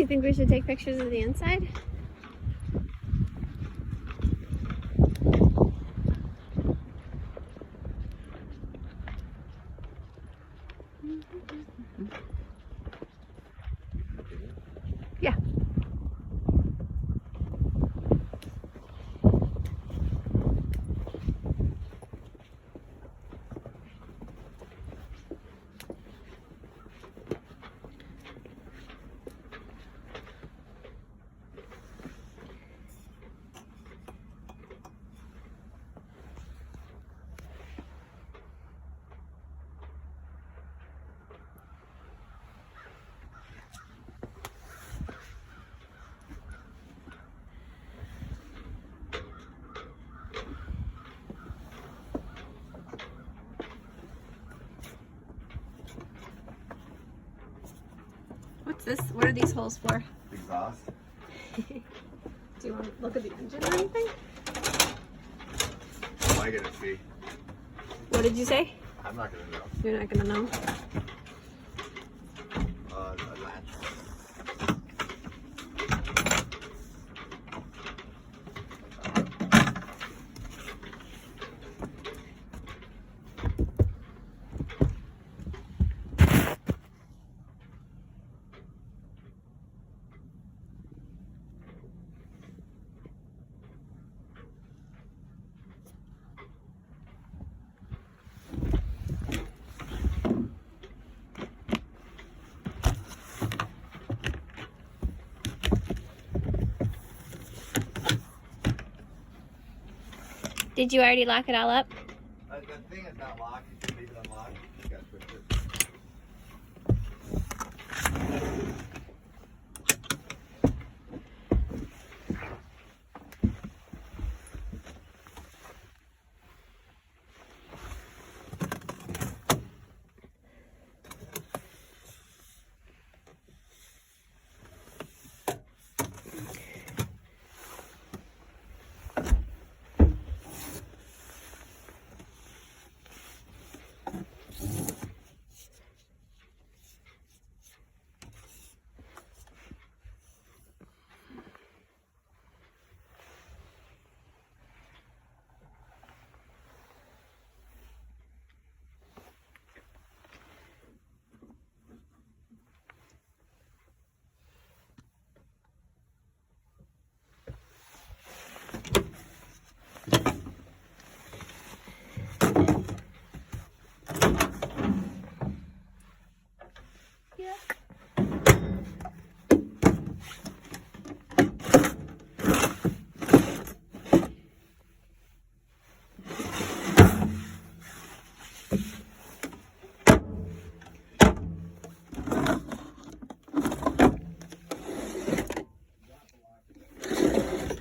you think we should take pictures of the inside? Yeah. What's this? What are these holes for? Exhaust. Do you want to look at the engine or anything? I gotta see. What did you say? I'm not gonna know. You're not gonna know. A latch. Did you already lock it all up? The thing is not locked. You can leave it unlocked. You gotta switch it.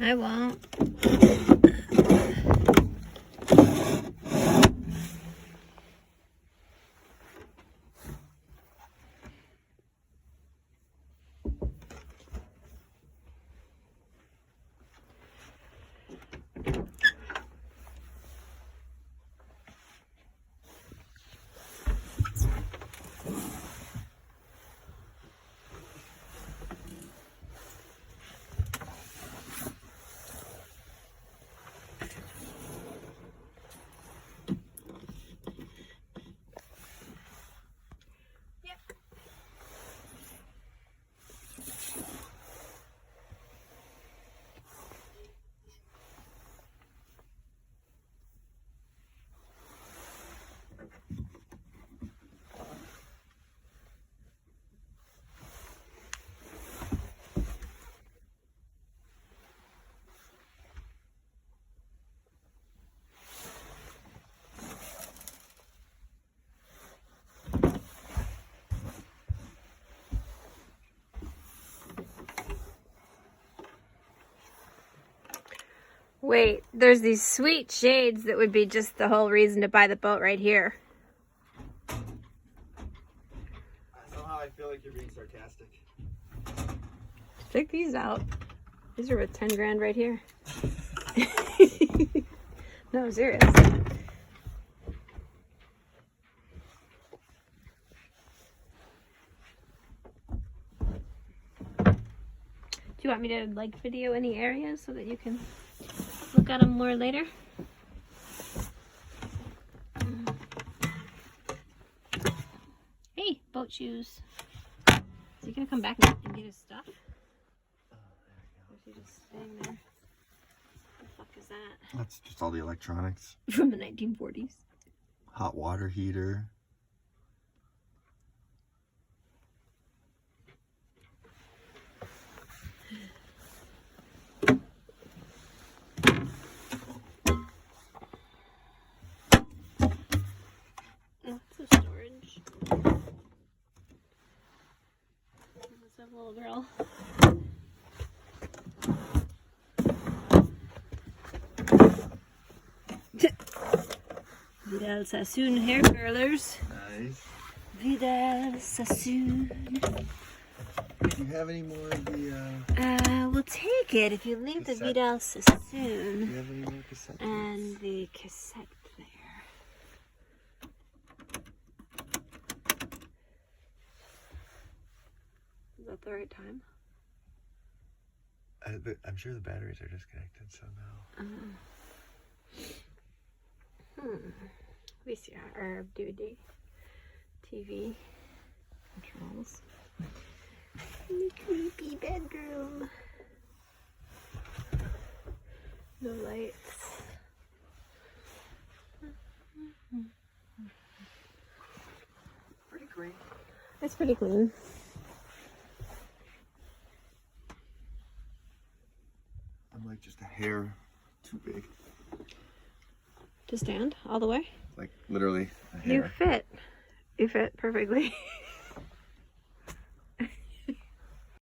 I won't. Wait, there's these sweet shades that would be just the whole reason to buy the boat right here. Somehow I feel like you're being sarcastic. Check these out. These are worth 10 grand right here. No, serious. you want me to like video any areas so that you can look at them more later? Hey, boat shoes. Is he gonna come back and get his stuff? Or is he just staying there? What the fuck is that? That's just all the electronics. From the 1940s. Hot water heater. Lots of storage. Lots of little girl. Vidal Sassoon hair curlers. Nice. Vidal Sassoon. Do you have any more of the, We'll take it if you leave the cassette? Vidal do Sassoon you have any more cassette? and the cassette player. Is that the right time? I'm sure the batteries are disconnected, so no. VCR, DVD, TV, controls. The creepy bedroom. No lights. Pretty clean. It's pretty clean. I'm like just a hair too big. To stand all the way? Like literally a You hair. fit. You fit perfectly.